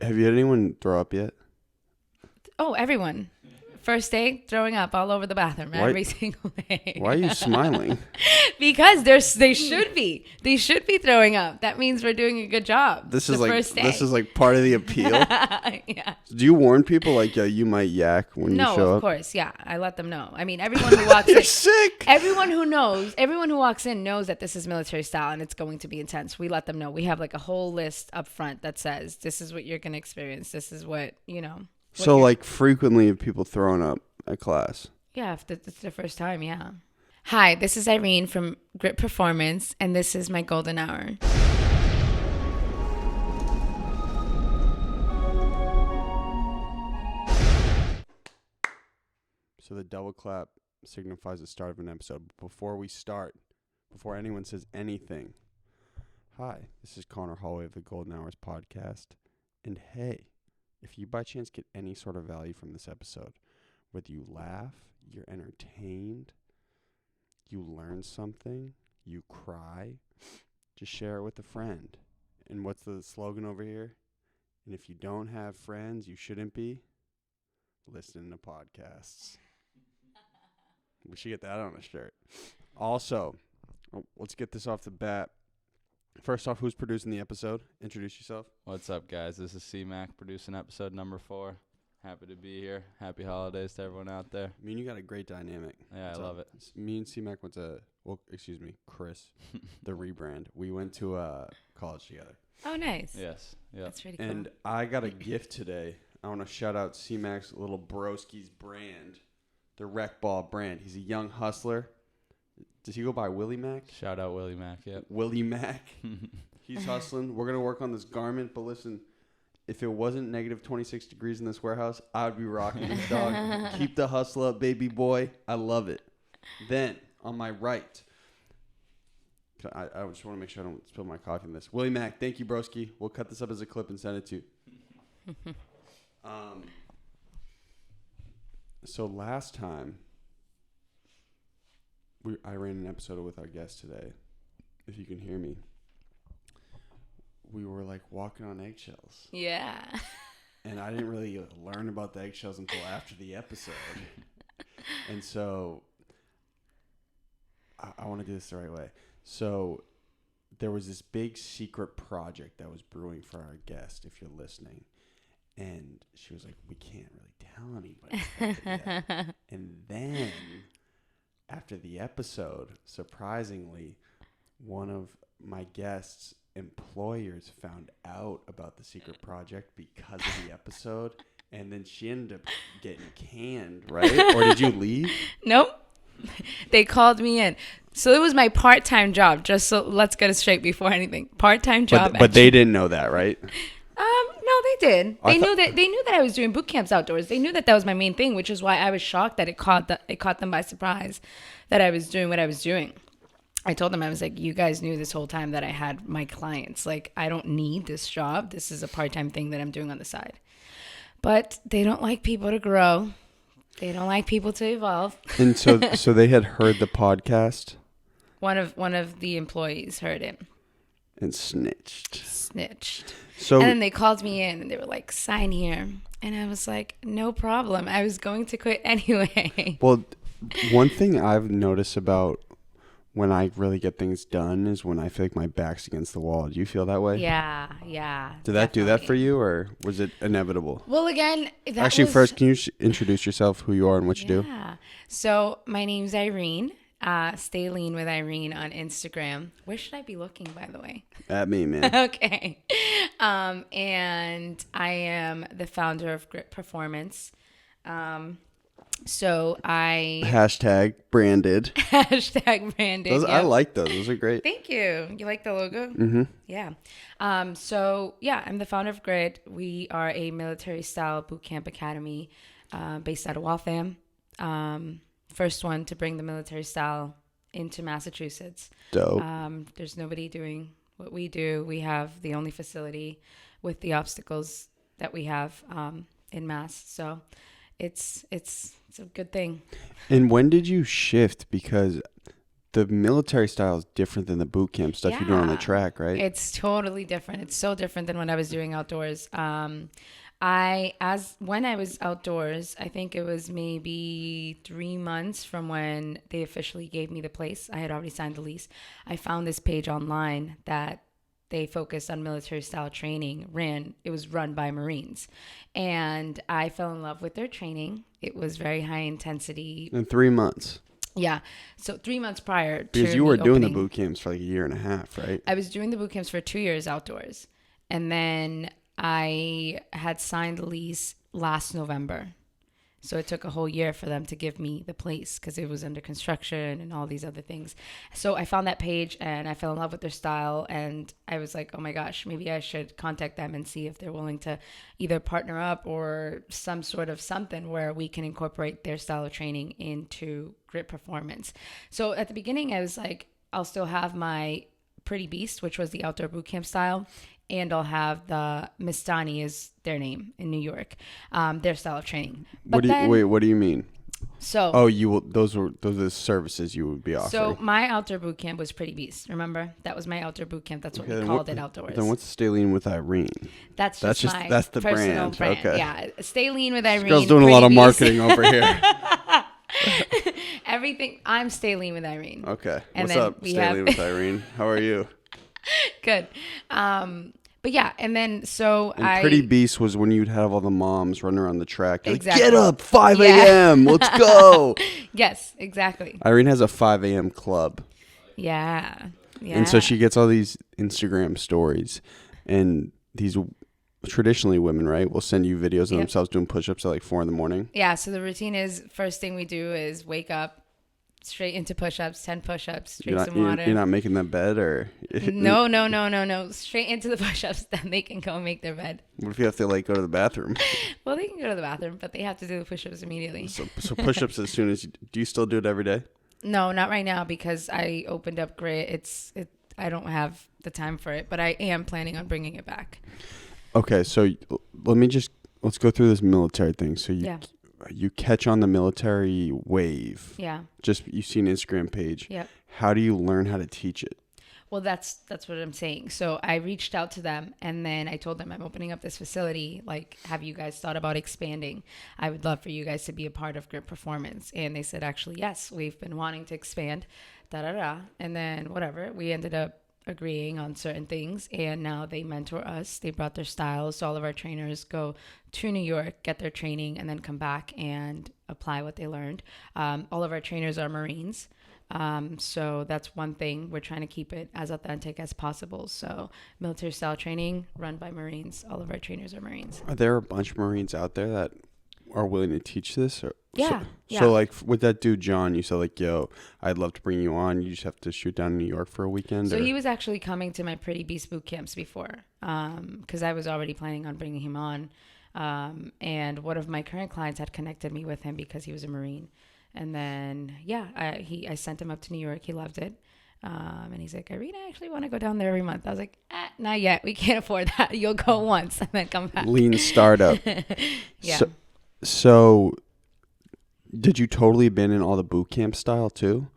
Have you had anyone throw up yet? Oh, everyone. First day, throwing up all over the bathroom every single day. Why are you smiling? Because they should be. They should be throwing up. That means we're doing a good job. This is like part of the appeal. Yeah. Do you warn people like, yo, you might yak when you show up? No, of course. Yeah, I let them know. I mean, everyone who walks You're in, sick. everyone who walks in knows that this is military style and it's going to be intense. We let them know. We have like a whole list up front that says this is what you're going to experience. This is what, So like frequently have people throwing up at class? Yeah, if it's the first time, yeah. Hi, this is Irene from Grit Performance, and this is my golden hour. So the double clap signifies the start of an episode. Before we start, before anyone says anything, hi, this is Conor, Holway of the Golden Hours podcast. And hey, if you by chance get any sort of value from this episode, whether you laugh, you're entertained, you learn something, you cry, just share it with a friend. And what's the slogan over here? And if you don't have friends, you shouldn't be listening to podcasts. We should get that on a shirt. Also, let's get this off the bat. First off, who's producing the episode? Introduce yourself. What's up, guys? This is C-Mac producing episode number 4. Happy to be here. Happy holidays to everyone out there. Me and you got a great dynamic. Yeah, I love it. Me and C-Mac went to, Chris, the rebrand. We went to college together. Oh, nice. Yes. Yeah. That's pretty cool. And I got a gift today. I want to shout out C-Mac's little broski's brand, the Rec Ball brand. He's a young hustler. Does he go by Willie Mac? Shout out Willie Mac, yep. Willie Mac. He's hustling. We're going to work on this garment, but listen, if it wasn't negative 26 degrees in this warehouse, I would be rocking this dog. Keep the hustle up, baby boy. I love it. Then, on my right, I just want to make sure I don't spill my coffee in this. Willie Mac, thank you, broski. We'll cut this up as a clip and send it to you. So last time, I ran an episode with our guest today. If you can hear me, we were like walking on eggshells. Yeah. And I didn't really learn about the eggshells until after the episode. And so I want to do this the right way. So there was this big secret project that was brewing for our guest, if you're listening. And she was like, we can't really tell anybody about it yet. And then after the episode, surprisingly, one of my guests' employers found out about the secret project because of the episode. And then she ended up getting canned, right? Or did you leave? Nope. They called me in. So it was my part-time job. Just so let's get it straight before anything. Part-time job. But they didn't know that, right? No, they did. They knew that I was doing boot camps outdoors. They knew that was my main thing, which is why I was shocked that it caught them by surprise that I was doing what I was doing. I told them, I was like, you guys knew this whole time that I had my clients. Like, I don't need this job. This is a part-time thing that I'm doing on the side. But they don't like people to grow. They don't like people to evolve. And so they had heard the podcast? One of the employees heard it. And snitched. So, and then they called me in and they were like, sign here. And I was like, no problem. I was going to quit anyway. Well, one thing I've noticed about when I really get things done is when I feel like my back's against the wall. Do you feel that way? Yeah. Did that do that for you, or was it inevitable? Well, again, first, can you introduce yourself, who you are and what you do? Yeah. So my name's Irene. Stay lean with Irene on Instagram. Where should I be looking, by the way? At me, man. Okay. And I am the founder of Grit Performance. So I # branded. # branded. Those, I like those. Those are great. Thank you. You like the logo? Mm-hmm. Yeah. So yeah, I'm the founder of Grit. We are a military style boot camp academy based out of Waltham. First one to bring the military style into Massachusetts. Dope. There's nobody doing what we do. We have the only facility with the obstacles that we have in Mass. So it's a good thing. And when did you shift? Because the military style is different than the boot camp stuff you're doing on the track, right? It's totally different. It's so different than when I was doing outdoors. When I was outdoors, I think it was maybe 3 months from when they officially gave me the place. I had already signed the lease. I found this page online that they focused on military style training. It was run by Marines, and I fell in love with their training. It was very high intensity. In 3 months. Yeah. So 3 months prior to because you were doing the opening, boot camps for like a year and a half, right? I was doing the boot camps for 2 years outdoors, and then I had signed the lease last November. So it took a whole year for them to give me the place because it was under construction and all these other things. So I found that page and I fell in love with their style. And I was like, oh my gosh, maybe I should contact them and see if they're willing to either partner up or some sort of something where we can incorporate their style of training into Grit Performance. So at the beginning, I was like, I'll still have my Pretty Beast, which was the outdoor boot camp style. And I'll have the Mistani is their name in New York, their style of training. But what do you mean? So those are the services you would be offering. So my outdoor boot camp was Pretty Beast. Remember, that was my outdoor boot camp. That's what we called it outdoors. Then what's Stay Lean with Irene? That's the personal brand. Okay. Yeah, Stay Lean with Irene. This girl's doing a lot of marketing over here. Everything. I'm Stay Lean with Irene. Okay. And what's up, Stay Lean with Irene? How are you? Good. But yeah, and then Pretty Beast was when you'd have all the moms running around the track. Exactly. Like, get up, 5 a.m. Let's go. Yes, exactly. Irene has a 5 a.m. club. Yeah. And so she gets all these Instagram stories, and these traditionally women, right, will send you videos of themselves doing push-ups at like 4 a.m. Yeah, so the routine is first thing we do is wake up, straight into push-ups, 10 push-ups, drink some water. You're not making that bed, or no, straight into the push-ups, then they can go make their bed. What if you have to like go to the bathroom? Well, they can go to the bathroom, but they have to do the push-ups immediately. So push-ups as soon as do you still do it every day? No, not right now because I opened up Grit. I don't have the time for it, but I am planning on bringing it back. Okay, so let's go through this military thing. So you catch on the military wave. Yeah. Just you see an Instagram page. Yeah. How do you learn how to teach it? Well, that's what I'm saying. So I reached out to them and then I told them I'm opening up this facility. Like, have you guys thought about expanding? I would love for you guys to be a part of Grit Performance. And they said, actually, yes, we've been wanting to expand. And then whatever, we ended up agreeing on certain things, and now they mentor us. They brought their styles, so all of our trainers go to New York, get their training, and then come back and apply what they learned. All of our trainers are Marines, so that's one thing. We're trying to keep it as authentic as possible. So military style training run by Marines. All of our trainers are Marines. Are there a bunch of Marines out there that are willing to teach this? Yeah. So like with that dude John, you said like, yo, I'd love to bring you on. You just have to shoot down in New York for a weekend. So he was actually coming to my Pretty Beast boot camps before, because I was already planning on bringing him on. And one of my current clients had connected me with him because he was a Marine. And then I sent him up to New York. He loved it. And he's like, Irene, I actually want to go down there every month. I was like, not yet. We can't afford that. You'll go once and then come back. Lean startup. Yeah. So did you totally abandon all the boot camp style too?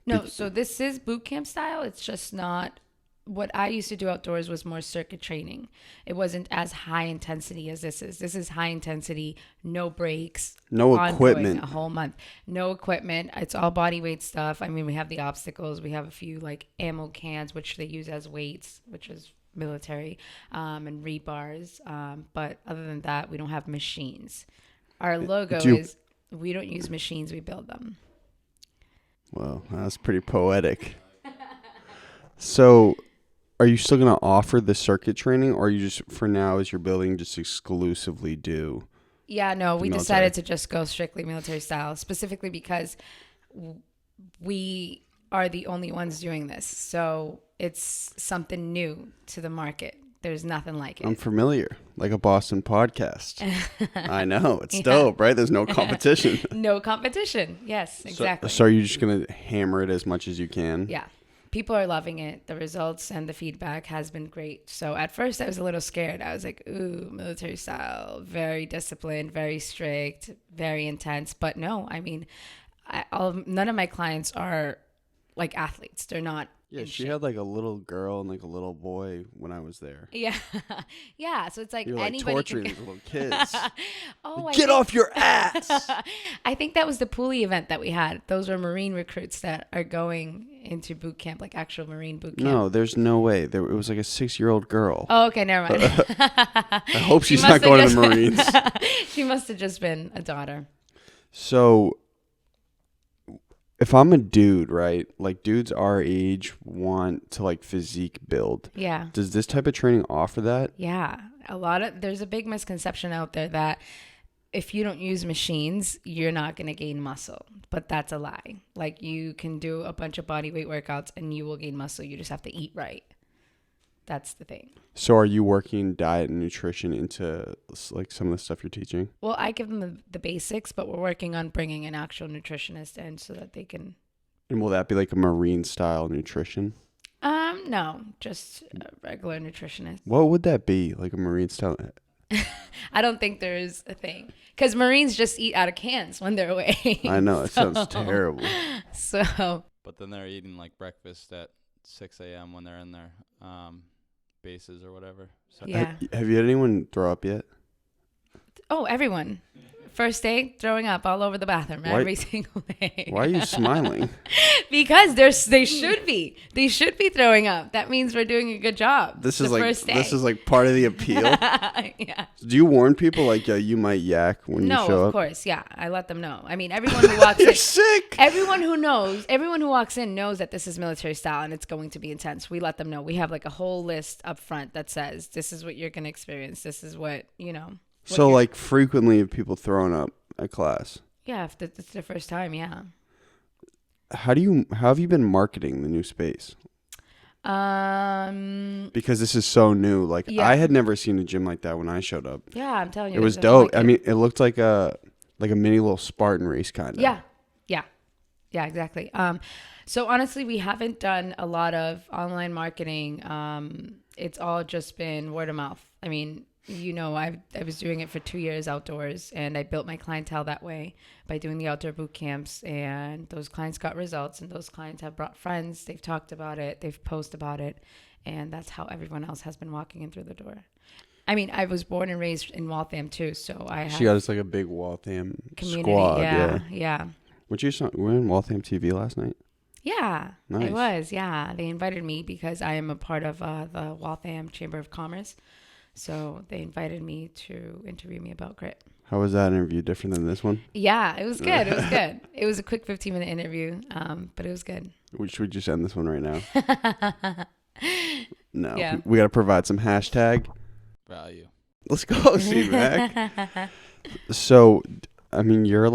No, so this is boot camp style. It's just not what I used to do outdoors was more circuit training. It wasn't as high intensity as this is. This is high intensity, no breaks, no equipment, a whole month, no equipment. It's all body weight stuff. I mean, we have the obstacles. We have a few like ammo cans, which they use as weights, which is military, and rebars. But other than that, we don't have machines. Our logo is we don't use machines, we build them. Well, that's pretty poetic. So are you still going to offer the circuit training, or are you just, for now, as you're building, just exclusively do? Yeah, no, we decided to just go strictly military style, specifically because we are the only ones doing this. So it's something new to the market. There's nothing like it. I'm familiar, like a Boston podcast. I know. It's dope, right? There's no competition. No competition. Yes, exactly. So are you just going to hammer it as much as you can? Yeah. People are loving it. The results and the feedback has been great. So at first I was a little scared. I was like, ooh, military style, very disciplined, very strict, very intense. But no, I mean, none of my clients are like athletes. They're not. Yeah, she had like a little girl and like a little boy when I was there. Yeah. Yeah. So it's like You're like anybody torturing can these little kids. Oh, Get off your ass. I think that was the Pooley event that we had. Those were Marine recruits that are going into boot camp, like actual Marine boot camp. No, there's no way. It was like a 6-year-old girl. Oh, okay, never mind. I hope she's not going to the Marines. She must have just been a daughter. So, if I'm a dude, right? Like dudes our age want to like physique build. Yeah. Does this type of training offer that? Yeah. There's a big misconception out there that if you don't use machines, you're not going to gain muscle. But that's a lie. Like you can do a bunch of body weight workouts and you will gain muscle. You just have to eat right. That's the thing. So are you working diet and nutrition into like some of the stuff you're teaching? Well, I give them the basics, but we're working on bringing an actual nutritionist in so that they can. And will that be like a Marine style nutrition? No, just a regular nutritionist. What would that be? Like a Marine style? I don't think there is a thing because Marines just eat out of cans when they're away. I know. It sounds terrible. So. But then they're eating like breakfast at 6 a.m. when they're in their bases or whatever. So Yeah. Have you had anyone throw up yet? Oh, everyone. First day, throwing up all over the bathroom every single day. Why are you smiling? Because they should be. They should be throwing up. That means we're doing a good job. This is like part of the appeal. Yeah. Do you warn people like you might yak when you show up? No, of course. Yeah, I let them know. I mean, everyone who walks You're in, sick. everyone who walks in knows that this is military style and it's going to be intense. We let them know. We have like a whole list up front that says this is what you're going to experience. This is what, So like frequently have people thrown up at class? Yeah, if it's their first time, yeah. How have you been marketing the new space? Because this is so new. Like I had never seen a gym like that when I showed up. Yeah, I'm telling you. It was dope. I mean, it looked like a mini little Spartan race kind of. Yeah. Yeah, exactly. So honestly, we haven't done a lot of online marketing. It's all just been word of mouth. I mean, I was doing it for 2 years outdoors, and I built my clientele that way by doing the outdoor boot camps, and those clients got results, and those clients have brought friends. They've talked about it. They've posted about it, and that's how everyone else has been walking in through the door. I mean, I was born and raised in Waltham too, so I have She got us like a big Waltham community. squad. Yeah. We were in Waltham TV last night. Yeah, nice. It was. Yeah, they invited me because I am a part of the Waltham Chamber of Commerce. So they invited me to interview me about grit. How was that interview? Different than this one? Yeah, it was good. It was good. It was a quick 15-minute interview, but it was good. Should we just end this one right now? No. Yeah. We got to provide some hashtag value. Let's go, C-Mac. So, I mean, you're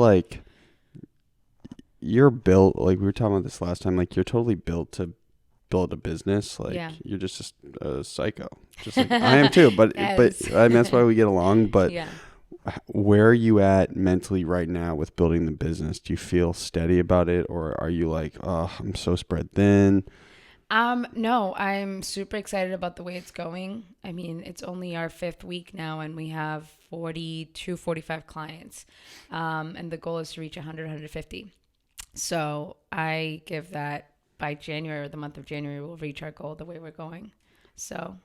built, like we were talking about this last time, like you're totally built to build a business. Like you're just a psycho, just like I am too. But I mean, that's why we get along. But where are you at mentally right now with building the business? Do you feel steady about it, or are you like, oh, I'm so spread thin? No, I'm super excited about the way it's going. I mean, it's only our 5th week now, and we have 45 clients, and the goal is to reach 100, 150. So I give that. By January, or the month of January, we'll reach our goal the way we're going. So.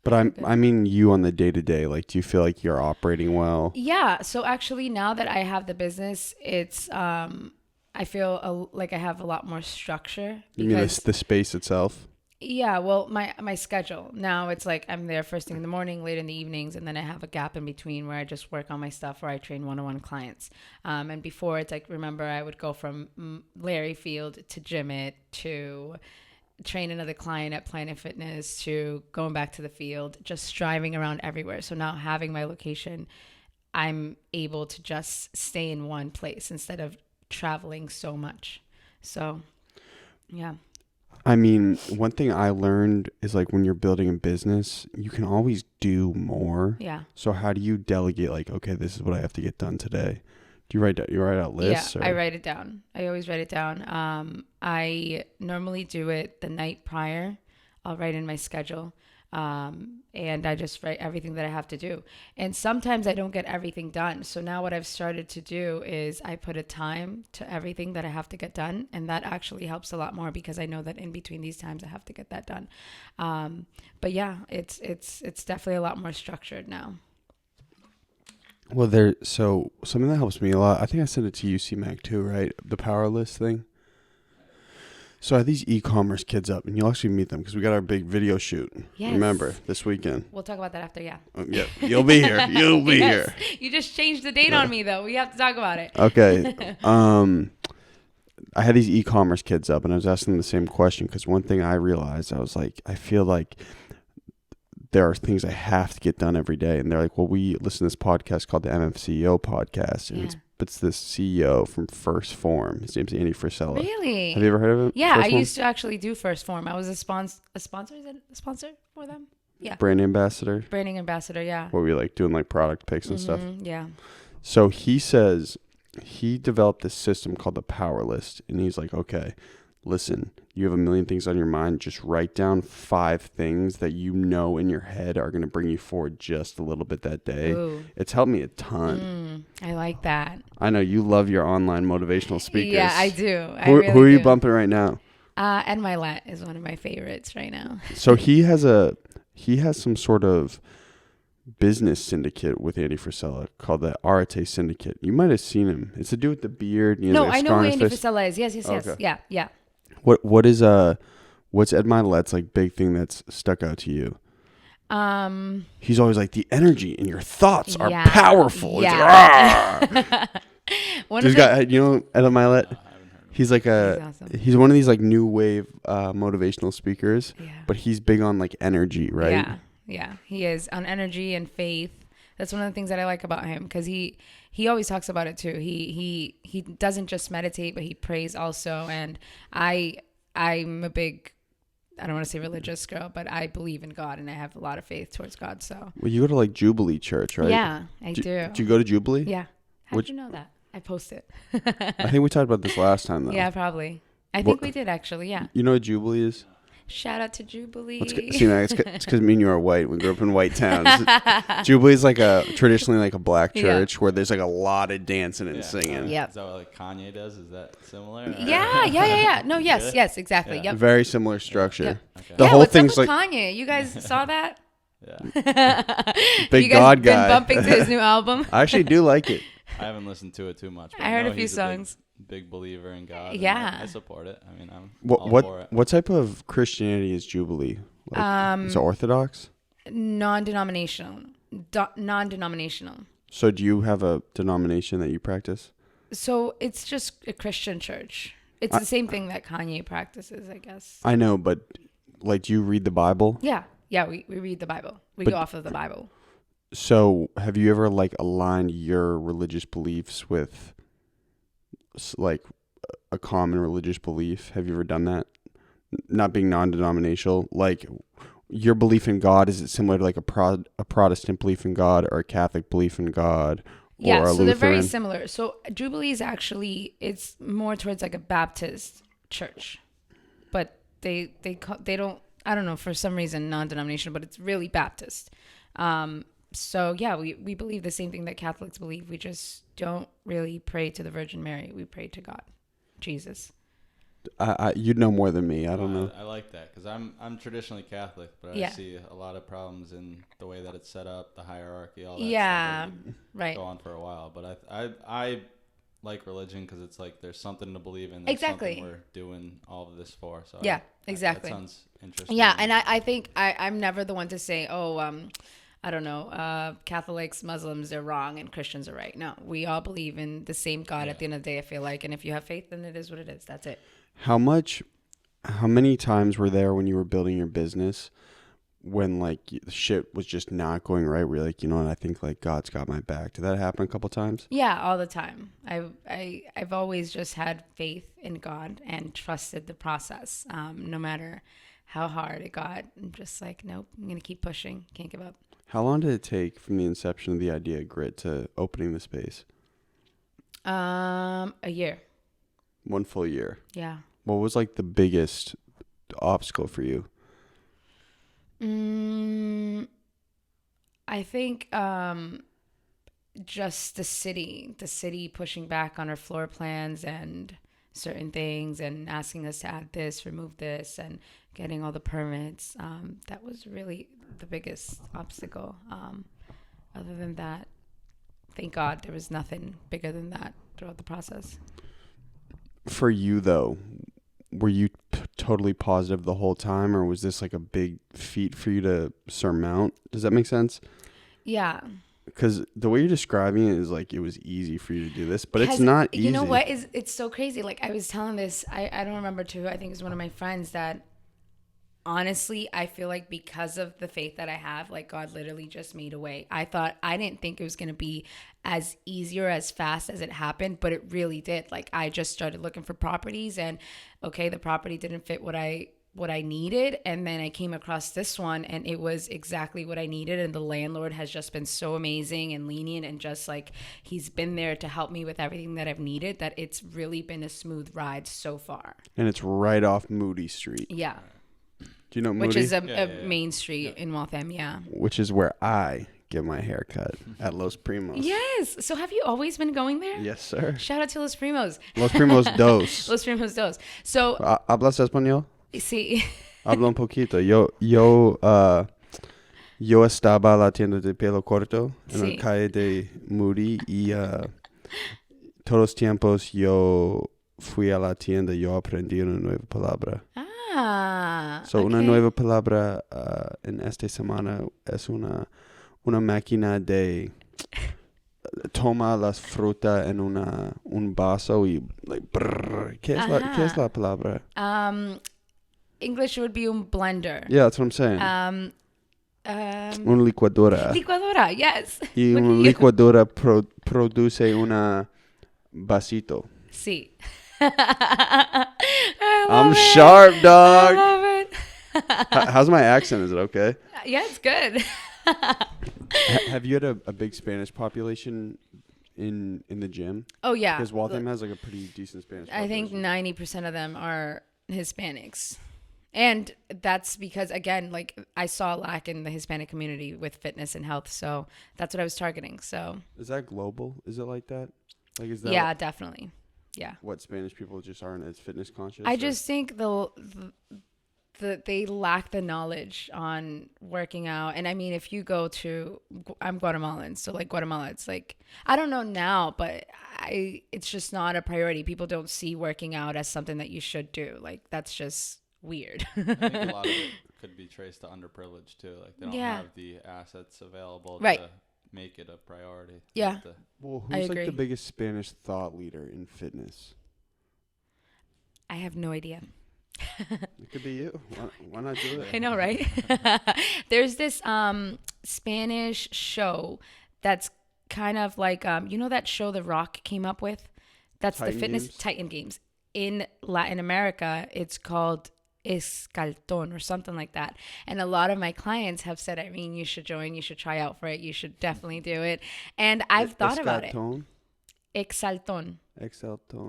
But I mean, you on the day-to-day, like, do you feel like you're operating well? Yeah. So actually, now that I have the business, it's, I feel like I have a lot more structure. You mean the space itself? Yeah. Well, my schedule now, it's like I'm there first thing in the morning, late in the evenings, and then I have a gap in between where I just work on my stuff, where I train one-on-one clients. And before, it's like, remember, I would go from Larry Field to Gym It to train another client at Planet Fitness to going back to the field, just driving around everywhere. So now having my location, I'm able to just stay in one place instead of traveling so much. So, yeah. I mean, one thing I learned is like when you're building a business, you can always do more. Yeah. So how do you delegate? Like, okay, this is what I have to get done today. Do you write out lists? Yeah, or? I write it down. I always write it down. I normally do it the night prior. I'll write in my schedule. And I just write everything that I have to do. And sometimes I don't get everything done. So now what I've started to do is I put a time to everything that I have to get done. And that actually helps a lot more because I know that in between these times I have to get that done. But yeah, it's definitely a lot more structured now. Well, so something that helps me a lot, I think I sent it to you, C-Mac, too, right? The power list thing. So I have these e-commerce kids up, and you'll actually meet them because we got our big video shoot. Yes. Remember, this weekend. We'll talk about that after, yeah. Yeah, you'll be here. You'll be Yes. here. You just changed the date on me, though. We have to talk about it. Okay. I had these e-commerce kids up, and I was asking them the same question because one thing I realized, I was like, I feel like there are things I have to get done every day. And they're like, well, we listen to this podcast called the MFCEO podcast, and it's this CEO from First Form. His name's Andy Frisella. Really? Have you ever heard of him? Yeah, First I Form? used to actually do First Form. I was a sponsor. Is it a sponsor for them? Yeah. Brand ambassador. Branding ambassador, yeah. Where we like doing like product picks and stuff. Yeah. So he says he developed this system called the power list. And he's like, okay, listen, you have a million things on your mind. Just write down 5 things that you know in your head are going to bring you forward just a little bit that day. Ooh. It's helped me a ton. I like that. I know you love your online motivational speakers. Yeah, I do. Who are you bumping right now? Ed Milet is one of my favorites right now. So he has some sort of business syndicate with Andy Frisella called the Arate Syndicate. You might have seen him. It's a dude with the beard. And No, I know who Andy Frisella is. Yes. Okay. Yeah. What's Ed Milet's like big thing that's stuck out to you? He's always like, the energy in your thoughts are powerful. Yeah. It's this guy, you know Ed Milet? He's like he's one of these like new wave motivational speakers, but he's big on like energy, right? Yeah, he is on energy and faith. That's one of the things that I like about him because he always talks about it too. He doesn't just meditate, but he prays also. And I'm a big, I don't want to say religious girl, but I believe in God and I have a lot of faith towards God. So well, you go to like Jubilee Church, right? Yeah, I do. Do you go to Jubilee? Yeah. How did you know that? I post it. I think we talked about this last time though. Yeah, probably. I think we did actually. Yeah. You know what Jubilee is? Shout out to Jubilee. It's because me and you are white. We grew up in white towns. Jubilee is like traditionally like a black church where there's like a lot of dancing and singing. Yeah. Is that what like Kanye does? Is that similar? Yeah. No, yes, exactly. Yeah. Yep. Very similar structure. Yep. Okay. The whole what's thing's up with like Kanye. You guys saw that? Yeah. Big you guys God been guy. bumping to his new album? I actually do like it. I haven't listened to it too much. But I heard know a few he's songs. Big believer in God. Yeah. I support it. I mean, I'm all for it. What type of Christianity is Jubilee? Like, is it Orthodox? Non-denominational. So do you have a denomination that you practice? So it's just a Christian church. It's the same thing that Kanye practices, I guess. I know, but like, do you read the Bible? Yeah, we read the Bible. We go off of the Bible. So have you ever like aligned your religious beliefs with like a common religious belief? Have you ever done that? Not being non-denominational, like your belief in God, is it similar to like a Protestant belief in God or a Catholic belief in God? Yeah, or a so Lutheran? they're very similar. So Jubilee is actually, it's more towards like a Baptist church, but they don't, I don't know, for some reason non-denominational, but it's really Baptist. So yeah, we believe the same thing that Catholics believe. We just don't really pray to the Virgin Mary. We pray to God, Jesus. You'd know more than me. I don't know. I like that because I'm traditionally Catholic, but I see a lot of problems in the way that it's set up, the hierarchy, all that. Yeah, stuff that right. Go on for a while, but I like religion because it's like there's something to believe in. There's exactly. Something we're doing all of this for. So yeah, exactly. That sounds interesting. Yeah, and I think I'm never the one to say, I don't know, Catholics, Muslims, they're wrong and Christians are right. No, we all believe in the same God at the end of the day, I feel like. And if you have faith, then it is what it is. That's it. How many times were there when you were building your business when like shit was just not going right? Where you're like, you know what, I think like God's got my back. Did that happen a couple times? Yeah, all the time. I've always just had faith in God and trusted the process. No matter how hard it got, I'm just like, nope, I'm going to keep pushing. Can't give up. How long did it take from the inception of the idea of Grit to opening the space? A year. 1 full year. Yeah. What was like the biggest obstacle for you? I think just the city pushing back on our floor plans and certain things and asking us to add this, remove this, and getting all the permits. That was really the biggest obstacle. Other than that, thank God there was nothing bigger than that throughout the process. For you, though, were you totally positive the whole time, or was this like a big feat for you to surmount? Does that make sense? Yeah. Because the way you're describing it is like it was easy for you to do this, but it's not easy. You know what? It's so crazy. Like I was telling this, I don't remember who, I think it was one of my friends, that honestly, I feel like because of the faith that I have, like God literally just made a way. I didn't think it was going to be as easy or as fast as it happened, but it really did. Like I just started looking for properties, and okay, the property didn't fit what I needed, and then I came across this one and it was exactly what I needed, and the landlord has just been so amazing and lenient, and just like he's been there to help me with everything that I've needed, that it's really been a smooth ride so far. And it's right off Moody Street. Yeah. Do you know Moody? Which is a main street in Waltham, yeah. Which is where I get my hair cut, at Los Primos. Yes. So have you always been going there? Yes, sir. Shout out to Los Primos. Los Primos dos. Los Primos dos. So, ¿Hablas español? sí. Hablo un poquito. Yo estaba a la tienda de pelo corto en la calle de Moody, y todos los tiempos yo fui a la tienda, yo aprendí una nueva palabra. Una nueva palabra en esta semana es una máquina de toma las frutas en un vaso y like brrr. ¿Qué es la palabra? English would be un blender. Yeah, that's what I'm saying. Una licuadora. Licuadora, yes. Y una licuadora produce una vasito. Sí. I'm sharp, dog. I love it. How's my accent? Is it okay? Yeah, it's good. Have you had a big Spanish population in the gym? Oh, yeah. Because Waltham has like a pretty decent Spanish population. I think 90% of them are Hispanics. And that's because, again, like I saw a lack in the Hispanic community with fitness and health. So that's what I was targeting. So is that global? Is it like that? Like, is that? Yeah, definitely. Yeah. What Spanish people just aren't as fitness conscious? I just think they lack the knowledge on working out. And I mean, if you go to, I'm Guatemalan, so like Guatemala, it's like, I don't know now, but it's just not a priority. People don't see working out as something that you should do. Like, that's just weird. I think a lot of it could be traced to underprivileged too. Like they don't have the assets available to make it a priority. Yeah. Well, who's like the biggest Spanish thought leader in fitness? I have no idea. It could be you. Why not do it? I know, right? There's this Spanish show that's kind of like, you know that show The Rock came up with? That's the fitness Titan Games. In Latin America, it's called Escalton or something like that. And a lot of my clients have said, Irene, you should join, you should try out for it, you should definitely do it. And I've thought about it. Exalton.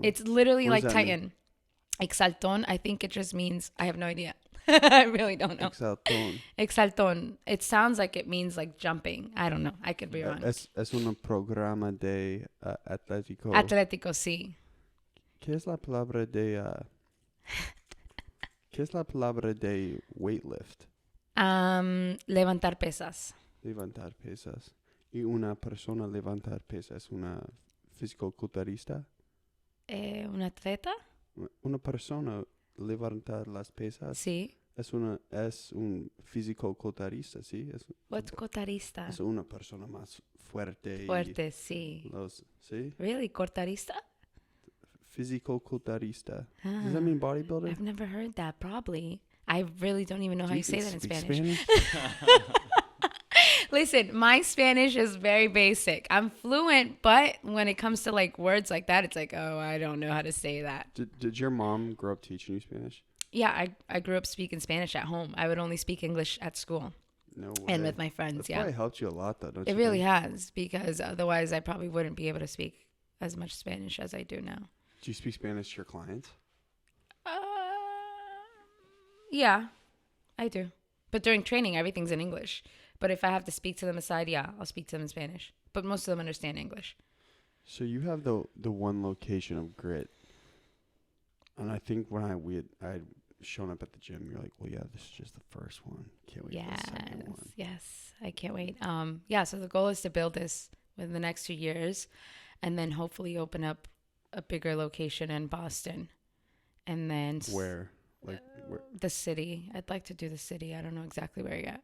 It's literally like Titan. Mean? Exalton, I think it just means, I have no idea. I really don't know. Exalton. It sounds like it means like jumping. I don't know. I could be wrong. Es un programa de atlético. Atlético, sí. ¿Qué es la palabra de ¿Qué es la palabra de weightlift? Levantar pesas. Levantar pesas. ¿Y una persona levantar pesas es una fisicoculturista? ¿Un atleta? Una persona levantar las pesas. Sí. Es un fisicoculturista, ¿sí? What's culturista? Es una persona más fuerte. Fuerte, sí. ¿Sí? Really? ¿Culturista? Physical-culturista. Does that mean bodybuilder? I've never heard that. Probably. I really don't even know how you say that in Spanish. Listen, my Spanish is very basic. I'm fluent, but when it comes to like words like that, it's like, oh, I don't know how to say that. Did your mom grow up teaching you Spanish? Yeah, I grew up speaking Spanish at home. I would only speak English at school. No way. And with my friends, That's probably helped you a lot, though, don't you? It really has, because otherwise I probably wouldn't be able to speak as much Spanish as I do now. Do you speak Spanish to your clients? Yeah, I do. But during training, everything's in English. But if I have to speak to them aside, yeah, I'll speak to them in Spanish. But most of them understand English. So you have the one location of Grit, and I think when I had shown up at the gym, you're like, well, yeah, this is just the first one. Can't wait for the second one. Yes, I can't wait. So the goal is to build this within the next 2 years, and then hopefully open up a bigger location in Boston, and then Where? Like where? The city. I'd like to do the city. I don't know exactly where yet.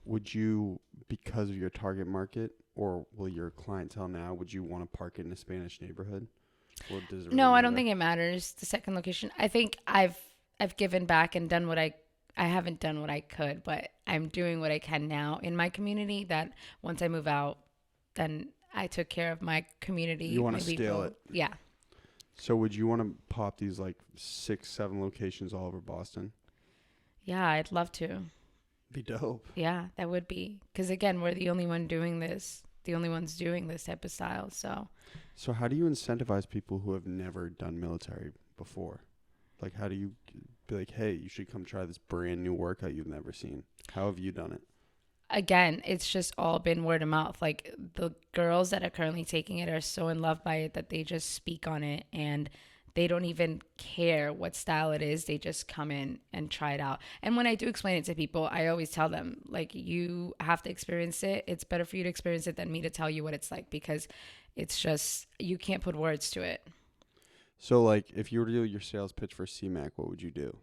Would you, because of your target market, or will your clientele now, would you want to park it in a Spanish neighborhood? Or does it really No, I don't matter? think it matters. The second location. I think I've given back and done what I haven't done what I could, but I'm doing what I can now in my community, that once I move out, then I took care of my community. You want to scale it. Yeah. So would you want to pop these like 6-7 locations all over Boston? Yeah, I'd love to. Be dope. Yeah, that would be. Because again, we're the only ones doing this type of style. So how do you incentivize people who have never done military before? Like, how do you be like, hey, you should come try this brand new workout you've never seen? How have you done it? Again, it's just all been word of mouth. Like, the girls that are currently taking it are so in love by it that they just speak on it, and they don't even care what style it is. They just come in and try it out. And when I do explain it to people, I always tell them, like, you have to experience it. It's better for you to experience it than me to tell you what it's like, because it's just, you can't put words to it. So, like, if you were to do your sales pitch for CMAC, what would you do?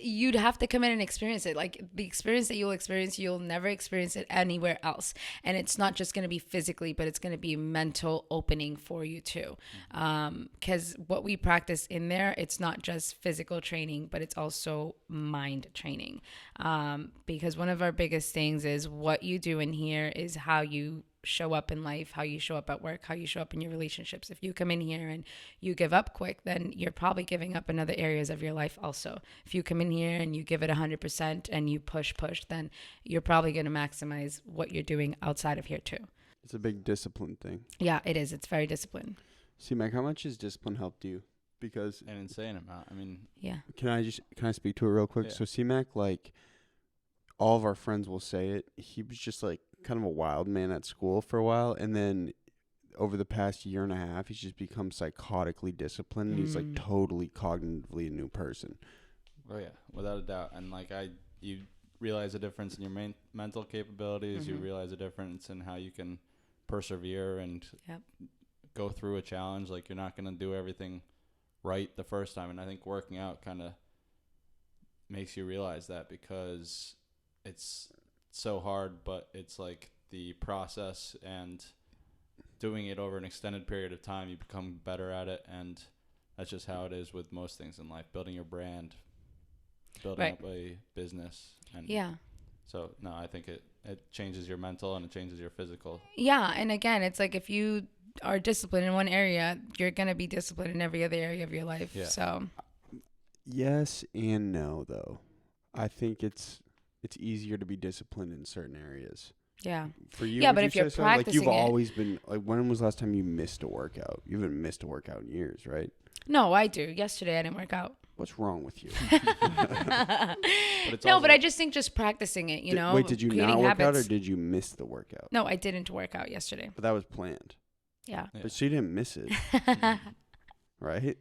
You'd have to come in and experience it. Like, the experience that you'll experience, you'll never experience it anywhere else. And it's not just going to be physically, but it's going to be mental opening for you too. Because what we practice in there, it's not just physical training, but it's also mind training. Because one of our biggest things is what you do in here is how you show up in life, how you show up at work, how you show up in your relationships. If you come in here and you give up quick, then you're probably giving up in other areas of your life also. If you come in here and you give it 100% and you push, then you're probably going to maximize what you're doing outside of here too. It's a big discipline thing. Yeah, it is. It's very disciplined. CMAC, how much has discipline helped you? Because An insane amount. I mean, Yeah. can I speak to it real quick? Yeah. So CMAC, like, all of our friends will say it. He was just like kind of a wild man at school for a while, and then over the past year and a half, he's just become psychotically disciplined. He's like totally cognitively a new person. oh yeah, without a doubt. And like you realize a difference in your mental capabilities. You realize a difference in how you can persevere and go through a challenge. Like, you're not going to do everything right the first time. And I think working out kind of makes you realize that, because it's so hard, but it's like the process and doing it over an extended period of time, you become better at it. And that's just how it is with most things in life, building your brand, building up a business. And so no, I think it changes your mental and it changes your physical. Yeah. And again, it's like, if you are disciplined in one area, you're going to be disciplined in every other area of your life. Yeah. So Yes and no, though. I think it's easier to be disciplined in certain areas. yeah. For you, Yeah, would but you if you're say so? Like, practicing you've it- always been, like, when was the last time you missed a workout? You haven't missed a workout in years, right? No, I do. Yesterday I didn't work out. What's wrong with you? But it's No, also, but I just think just practicing it, Wait, did you creating not work out, or habits. did you miss the workout? No, I didn't work out yesterday. But that was planned. Yeah. Yeah. But she didn't miss it, right?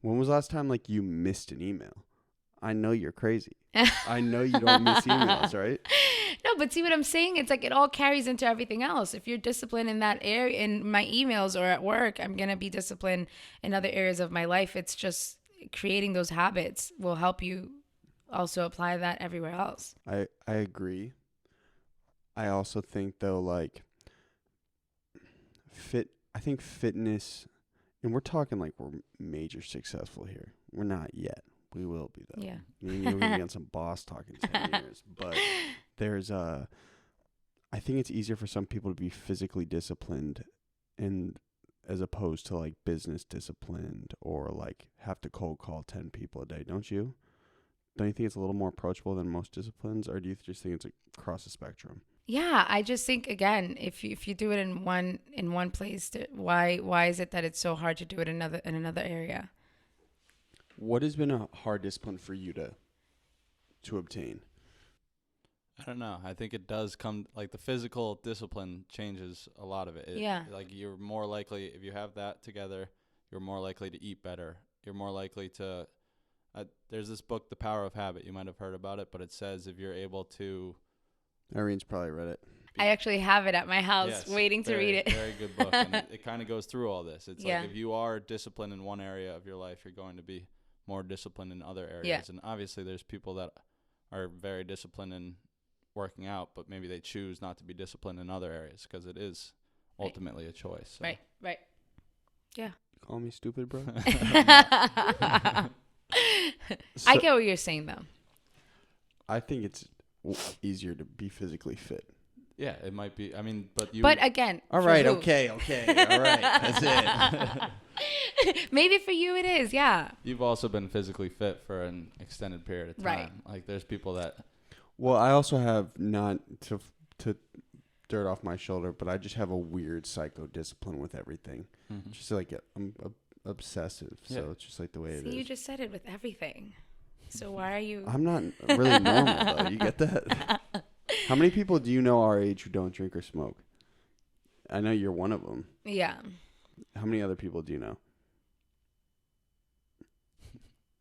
When was the last time, like, you missed an email? I know you're crazy. I know you don't miss emails, right? No, but see what I'm saying? It's like it all carries into everything else. If you're disciplined in that area, in my emails or at work, I'm going to be disciplined in other areas of my life. It's just creating those habits will help you also apply that everywhere else. I agree. I also think, though, like, I think fitness, and we're talking like we're major successful here. We're not yet. We will be, though. Yeah. Me and you are going to be on some boss talk in 10 years. But there's I think it's easier for some people to be physically disciplined, and as opposed to like business disciplined, or like have to cold call 10 people a day. Don't you? Don't you think it's a little more approachable than most disciplines, or do you just think it's across the spectrum? Yeah, I just think, again, if you do it in one place, why is it that it's so hard to do it in another area? What has been a hard discipline for you to obtain? I don't know. I think it does come, like, the physical discipline changes a lot of it. Like, you're more likely, if you have that together, you're more likely to eat better. You're more likely to, there's this book, The Power of Habit. You might have heard about it, but it says if you're able to. Irene's probably read it. I actually have it at my house waiting to read it. Very good book. And it kind of goes through all this. It's like if you are disciplined in one area of your life, you're going to be more disciplined in other areas. Yeah. And obviously there's people that are very disciplined in working out, but maybe they choose not to be disciplined in other areas because it is ultimately a choice. So. Right. Yeah. Call me stupid, bro. I get what you're saying, though. I think it's easier to be physically fit. Yeah, it might be. I mean, but again. All right. Okay. All right. That's it. Maybe for you it is. Yeah. You've also been physically fit for an extended period of time. Right. Like there's people that. Well, I also have not to dirt off my shoulder, but I just have a weird psycho discipline with everything. Mm-hmm. Just like I'm obsessive, so it's just like the way it is. You just said it with everything. So why are you? I'm not really normal though. You get that? How many people do you know our age who don't drink or smoke? I know you're one of them. Yeah. How many other people do you know?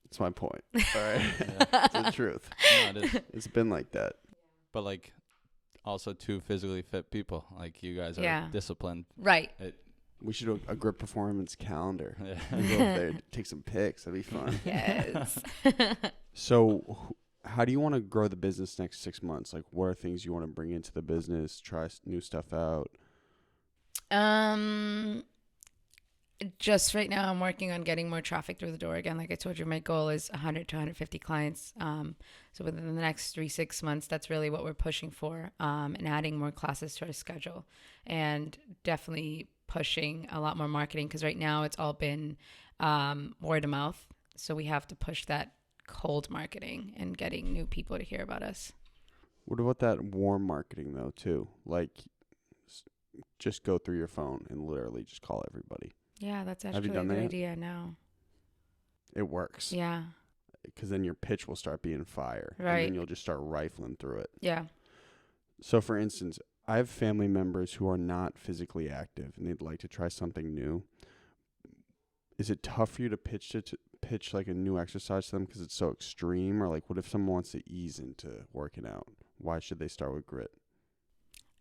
That's my point. All right. It's the truth. No, it is. It's been like that. But like also two physically fit people. Like you guys are disciplined. Right. We should do a grip performance calendar. Yeah. Go up there, take some pics. That'd be fun. Yes. So how do you want to grow the business next 6 months? Like what are things you want to bring into the business, try new stuff out? Just right now, I'm working on getting more traffic through the door again. Like I told you, my goal is 100 to 150 clients. So within the next 3-6 months, that's really what we're pushing for, and adding more classes to our schedule, and definitely pushing a lot more marketing because right now it's all been word of mouth. So we have to push that cold marketing and getting new people to hear about us. What about that warm marketing though too? Like just go through your phone and literally just call everybody. Yeah, that's actually a good idea now. It works. Yeah. Because then your pitch will start being fire. Right. And then you'll just start rifling through it. Yeah. So, for instance, I have family members who are not physically active and they'd like to try something new. Is it tough for you to pitch like a new exercise to them because it's so extreme? Or like what if someone wants to ease into working out? Why should they start with grit?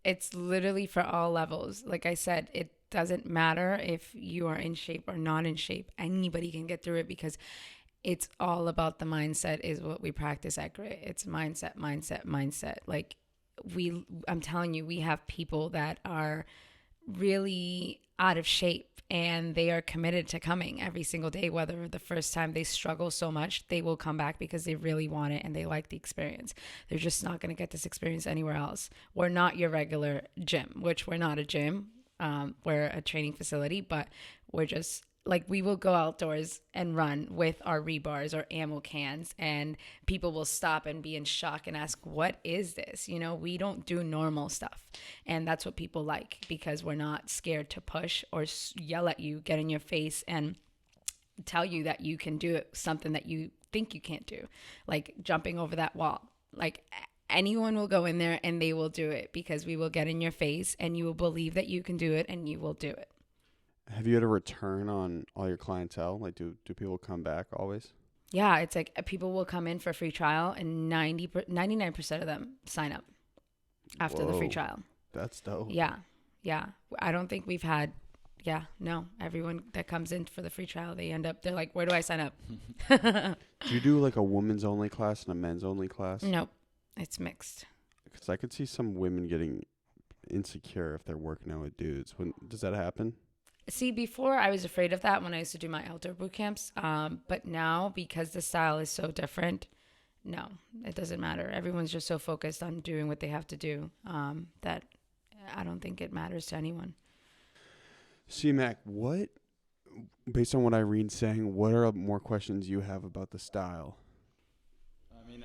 It's literally for all levels. Like I said, it doesn't matter if you are in shape or not in shape. Anybody can get through it because it's all about the mindset is what we practice at Grit. It's mindset. Like I'm telling you, we have people that are really out of shape and they are committed to coming every single day, whether the first time they struggle so much, they will come back because they really want it and they like the experience. They're just not going to get this experience anywhere else. We're not your regular gym, which we're not a gym. We're a training facility, but we're just like, we will go outdoors and run with our rebars or ammo cans, and people will stop and be in shock and ask, what is this? You know, we don't do normal stuff. And that's what people like because we're not scared to push or yell at you, get in your face and tell you that you can do it, something that you think you can't do, like jumping over that wall. Like anyone will go in there and they will do it because we will get in your face and you will believe that you can do it and you will do it. Have you had a return on all your clientele? Like, do people come back always? Yeah, it's like people will come in for a free trial and 99% of them sign up after the free trial. That's dope. Yeah. I don't think we've had, everyone that comes in for the free trial, they're like, where do I sign up? Do you do like a women's only class and a men's only class? Nope, it's mixed. Because I could see some women getting insecure if they're working out with dudes. Does that happen? See, before I was afraid of that when I used to do my outdoor boot camps. But now, because the style is so different, no, it doesn't matter. Everyone's just so focused on doing what they have to do that I don't think it matters to anyone. C-Mac, based on what Irene's saying, what are more questions you have about the style? I mean,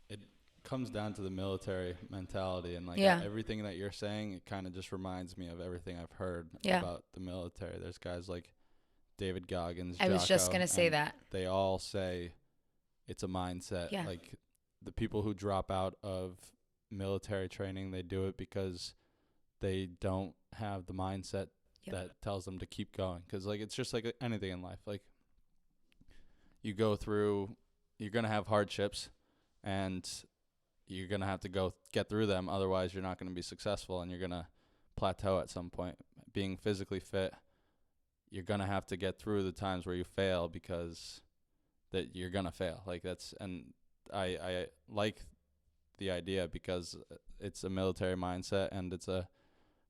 it comes down to the military mentality and like everything that you're saying. It kind of just reminds me of everything I've heard about the military. There's guys like David Goggins, I was just Jocko, going to say and that. they all say it's a mindset. Yeah. Like the people who drop out of military training, they do it because they don't have the mindset that tells them to keep going. Because like it's just like anything in life. Like you go through, you're going to have hardships, and you're going to have to get through them. Otherwise, you're not going to be successful, and you're going to plateau at some point. Being physically fit, you're going to have to get through the times where you fail, because that you're going to fail. Like that's, and I like the idea because it's a military mindset, and it's a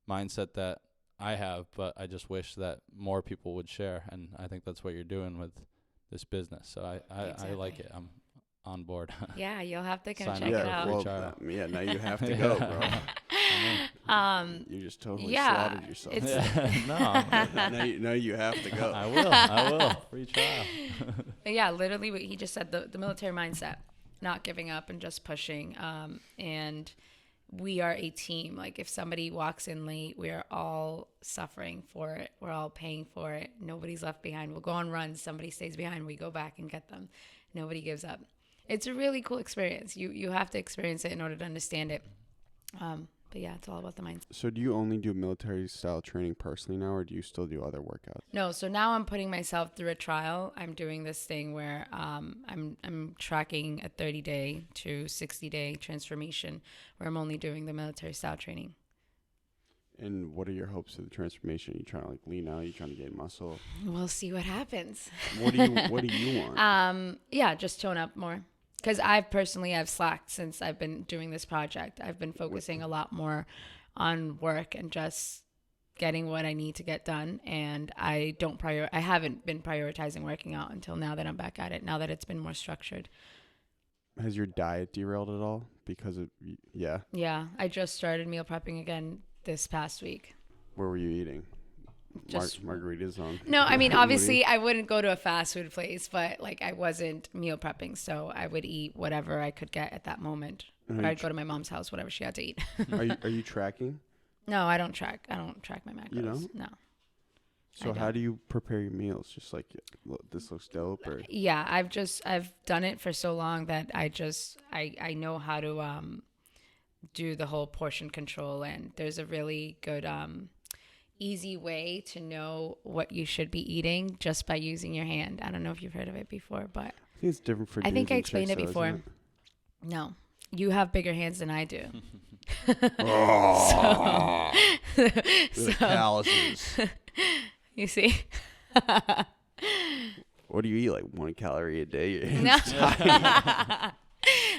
mindset that I have, but I just wish that more people would share. And I think that's what you're doing with this business. So I like it. I'm on board. Yeah, you'll have to come Sign check up it for a out. free Well, trial. yeah, now you have to go, bro. You just totally slaughtered yourself. It's now you have to go. I will. Free trial. Yeah, literally what he just said, the military mindset, not giving up and just pushing. And we are a team. Like if somebody walks in late, we are all suffering for it. We're all paying for it. Nobody's left behind. We'll go on runs. Somebody stays behind. We go back and get them. Nobody gives up. It's a really cool experience. You have to experience it in order to understand it. But yeah, it's all about the mindset. So do you only do military style training personally now, or do you still do other workouts? No, so now I'm putting myself through a trial. I'm doing this thing where I'm tracking a 30-day to 60-day transformation where I'm only doing the military style training. And what are your hopes of the transformation? Are you trying to like lean out? Are you trying to gain muscle? We'll see what happens. What do you want? Yeah, just tone up more. Because I've slacked since I've been doing this project. I've been focusing a lot more on work and just getting what I need to get done. And I haven't been prioritizing working out until now that I'm back at it, now that it's been more structured. Has your diet derailed at all because of, yeah? Yeah, I just started meal prepping again this past week. Where were you eating? Just margaritas on. No, I mean, obviously I wouldn't go to a fast food place, but like I wasn't meal prepping, so I would eat whatever I could get at that moment. Or I'd go to my mom's house, whatever she had to eat. Are you tracking? No, I don't track my macros. You don't? No. So how do you prepare your meals? Just like, this looks dope, or? Yeah, I've done it for so long that I know how to do the whole portion control, and there's a really good easy way to know what you should be eating just by using your hand. I don't know if you've heard of it before, but I think it's different for I think dudes I and explained chicks, it though, before. isn't No, you have bigger hands than I do. The calluses. You see? What do you eat? Like 1 calorie a day? No.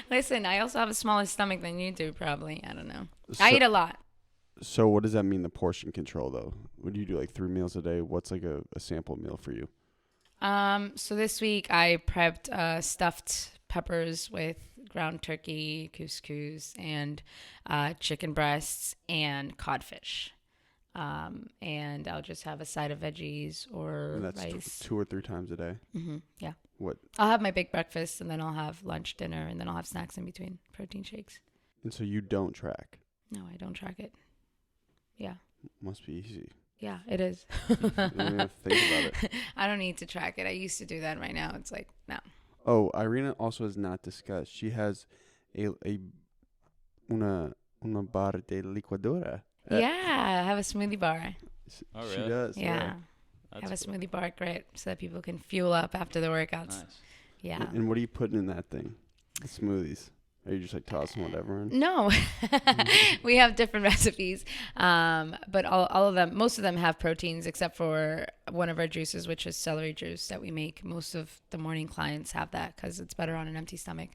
Listen, I also have a smaller stomach than you do, probably. I don't know. I eat a lot. So what does that mean, the portion control, though? What do you do, like 3 meals a day? What's like a sample meal for you? So this week I prepped stuffed peppers with ground turkey, couscous, and chicken breasts and codfish. And I'll just have a side of veggies or And that's rice. 2 or 3 times a day? Mm-hmm, yeah. What? I'll have my big breakfast, and then I'll have lunch, dinner, and then I'll have snacks in between, protein shakes. And so you don't track? No, I don't track it. Yeah. Must be easy. Yeah, it is. You don't even have to think about it. I don't need to track it. I used to do that. Right now, it's like, no. Oh, Irene also has not discussed. She has una bar de licuadora. Yeah, I have a smoothie bar. Oh, She really? does. Yeah. I have a smoothie bar at Grit so that people can fuel up after the workouts. Nice. Yeah. And what are you putting in that thing? The smoothies. Are you just like tossing whatever in? No, we have different recipes, but all of them, most of them have proteins except for one of our juices, which is celery juice that we make. Most of the morning clients have that because it's better on an empty stomach.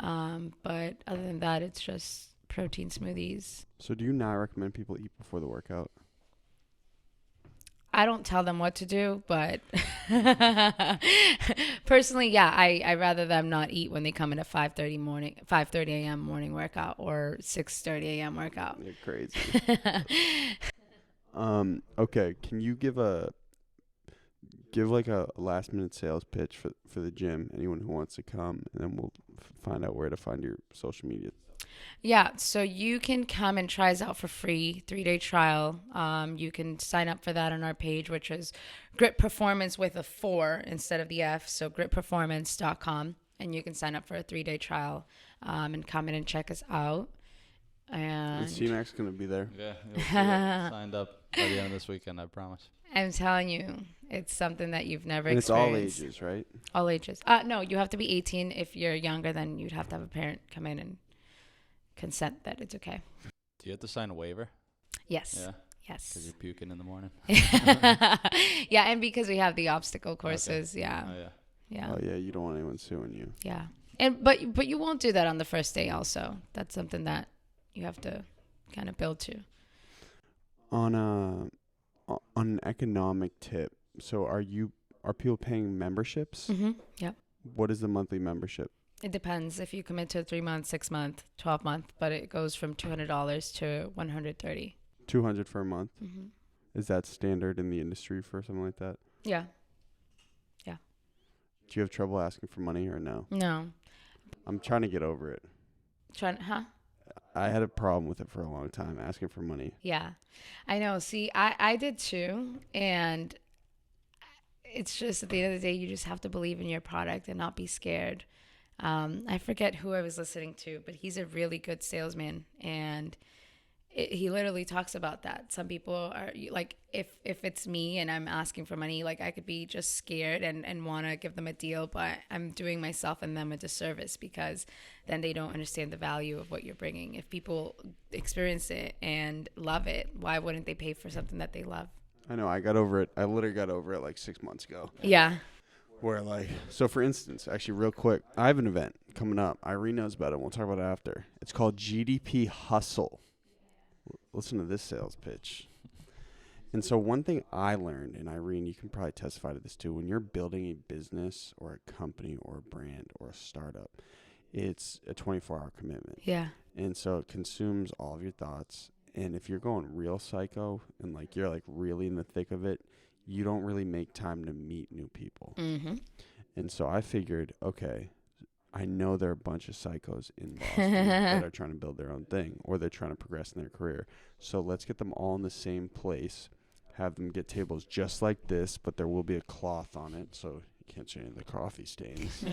But other than that, it's just protein smoothies. So do you not recommend people eat before the workout? I don't tell them what to do, but personally, yeah, I rather them not eat when they come in at 5:30 a.m. morning workout or 6:30 a.m. workout. You're crazy. Okay, can you give give like a last minute sales pitch for the gym, anyone who wants to come, and then we'll find out where to find your social media. Yeah, so you can come and try us out for free, 3-day trial. You can sign up for that on our page, which is Grit Performance with a 4 instead of the F, so gritperformance.com, and you can sign up for a 3-day trial and come in and check us out. And C-Mac's going to be there. Yeah, signed up by the end of this weekend, I promise. I'm telling you, it's something that you've never and experienced. It's all ages, right? All ages. No, you have to be 18. If you're younger, then you'd have to have a parent come in and consent that it's okay. Do you have to sign a waiver? Yes. Yeah. Yes. Because you're puking in the morning. Yeah, and because we have the obstacle courses. Okay. Yeah. Oh, yeah. Yeah. Oh, yeah, you don't want anyone suing you. Yeah. But you won't do that on the first day also. That's something that you have to kind of build to. On an economic tip, so are people paying memberships? Mm-hmm. Yep. What is the monthly membership? It depends if you commit to a 3-month, 6-month, 12-month, but it goes from $200 to $130. $200 for a month. Mm-hmm. Is that standard in the industry for something like that? Yeah. Do you have trouble asking for money or no? No. I'm trying to get over it. Huh? I had a problem with it for a long time, asking for money. Yeah, I know. See, I did too. And it's just at the end of the day, you just have to believe in your product and not be scared. I forget who I was listening to, but he's a really good salesman. And he literally talks about that. Some people are like, if it's me and I'm asking for money, like I could be just scared and want to give them a deal, but I'm doing myself and them a disservice because then they don't understand the value of what you're bringing. If people experience it and love it, why wouldn't they pay for something that they love? I know. I got over it. I literally got over it like 6 months ago. Yeah. Where so for instance, actually real quick, I have an event coming up. Irene knows about it. We'll talk about it after. It's called GDP Hustle. Listen to this sales pitch. And so one thing I learned, and Irene, you can probably testify to this too, when you're building a business or a company or a brand or a startup, it's a 24-hour commitment. Yeah. And so it consumes all of your thoughts. And if you're going real psycho and like you're like really in the thick of it, you don't really make time to meet new people. Mm-hmm. And so I figured, okay, I know there are a bunch of psychos in Boston that are trying to build their own thing or they're trying to progress in their career. So let's get them all in the same place, have them get tables just like this, but there will be a cloth on it so you can't see any of the coffee stains.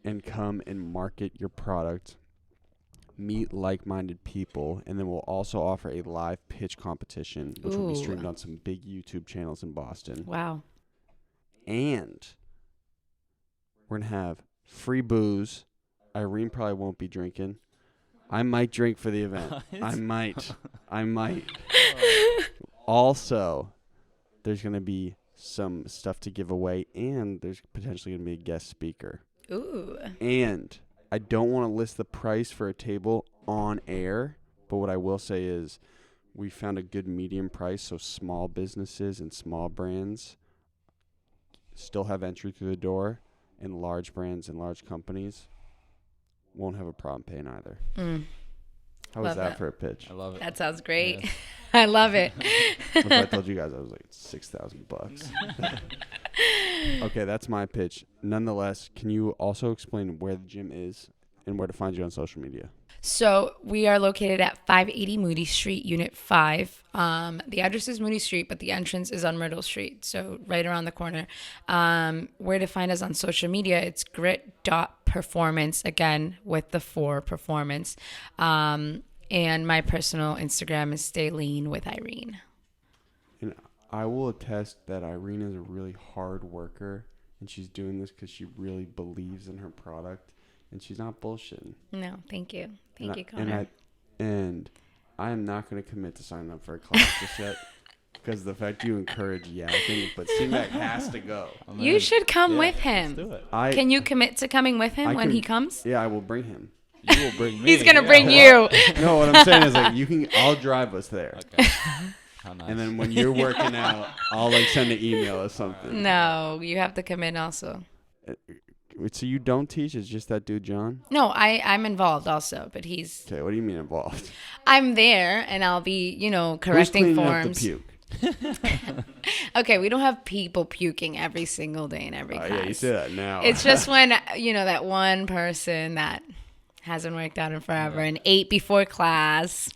And come and market your product, meet like-minded people, and then we'll also offer a live pitch competition, which will be streamed on some big YouTube channels in Boston. Wow. And we're going to have free booze. Irene probably won't be drinking. I might drink for the event. I might. Also, there's going to be some stuff to give away, and there's potentially going to be a guest speaker. Ooh. And I don't want to list the price for a table on air, but what I will say is we found a good medium price, so small businesses and small brands still have entry through the door, and large brands and large companies won't have a problem paying either. How was that for a pitch? I love it. That sounds great. Yeah. I love it. What if I told you guys I was like $6,000? Okay, that's my pitch. Nonetheless, can you also explain where the gym is and where to find you on social media? So we are located at 580 Moody Street, Unit 5. The address is Moody Street, but the entrance is on Myrtle Street, so right around the corner. Where to find us on social media, it's grit.performance, again, with the 4 performance. And my personal Instagram is Stay Lean with Irene. And I will attest that Irene is a really hard worker, and she's doing this because she really believes in her product. And she's not bullshitting. No, thank you. Thank you, Conor. And I am not going to commit to signing up for a class just yet because the fact you encourage yakking, but C-Mac has to go. You should come with him. Let's do it. Can you commit to coming with him when he comes? Yeah, I will bring him. You will bring me. He's going to bring you. No, what I'm saying is like I'll drive us there. Okay. How nice. And then when you're working out, I'll like send an email or something. No, you have to come in also. So you don't teach? It's just that dude, John? No, I'm involved also, but he's... Okay, what do you mean involved? I'm there, and I'll be, correcting Who's cleaning forms. up the puke? Okay, we don't have people puking every single day in every class. Yeah, you say that now. It's just when, that one person that hasn't worked out in forever and ate before class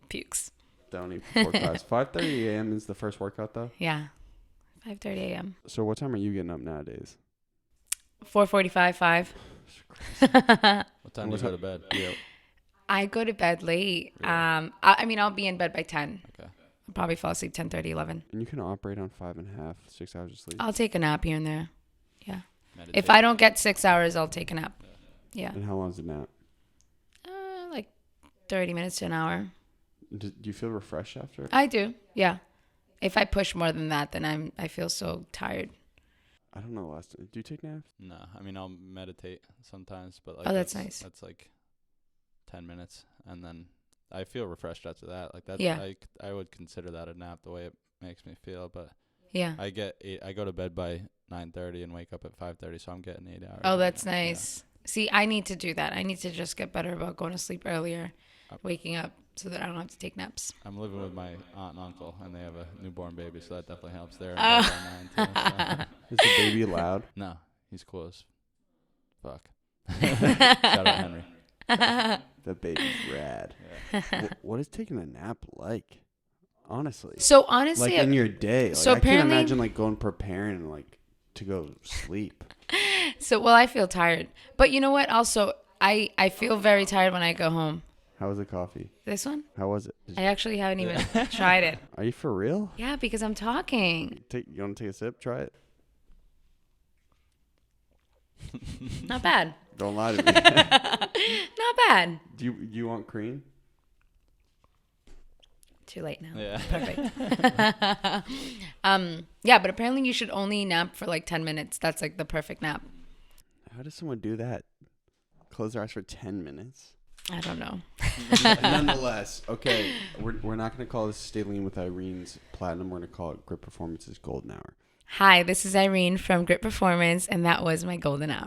pukes. Don't eat before class. 5:30 a.m. is the first workout, though? Yeah, 5:30 a.m. So what time are you getting up nowadays? 4:45, 5. What time do you go to bed? Yeah. I go to bed late. Yeah. I'll be in bed by 10. Okay. I'll probably fall asleep 10:30, 11. And you can operate on 5.5, 6 hours of sleep. I'll take a nap here and there. Yeah. Meditate. If I don't get 6 hours, I'll take a nap. Yeah. And how long is a nap? Like 30 minutes to an hour. Do you feel refreshed after? I do. Yeah. If I push more than that, then I feel so tired. I don't know. Last time. Do you take naps? No, I mean I'll meditate sometimes, but like that's nice. That's like 10 minutes, and then I feel refreshed after that. Like that, Yeah. I would consider that a nap the way it makes me feel. But Yeah. I go to bed by 9:30 and wake up at 5:30, so I'm getting 8 hours. Oh, that's nice. Yeah. See, I need to do that. I need to just get better about going to sleep earlier, waking up, so that I don't have to take naps. I'm living with my aunt and uncle, and they have a newborn baby, so that definitely helps there. By 9 too, so. Is the baby loud? No, he's cool as fuck. Shout out Henry. The baby's rad. Yeah. What is taking a nap like? Honestly. So honestly, like in your day. Like, so I can't apparently- imagine like going preparing and like to go sleep. I feel tired. But you know what? Also, I feel very tired when I go home. How was the coffee? This one? How was it? I actually haven't even tried it. Are you for real? Yeah, because I'm talking. You want to take a sip? Try it. Not bad. Don't lie to me. Not bad. Do you want cream? Too late now. Yeah. Perfect. Yeah, but apparently you should only nap for like 10 minutes. That's like the perfect nap. How does someone do that? Close their eyes for 10 minutes? I don't know. Nonetheless, okay, we're not going to call this Stay Lean with Irene's Platinum. We're going to call it Grit Performance's Golden Hour. Hi, this is Irene from Grit Performance, and that was my golden hour.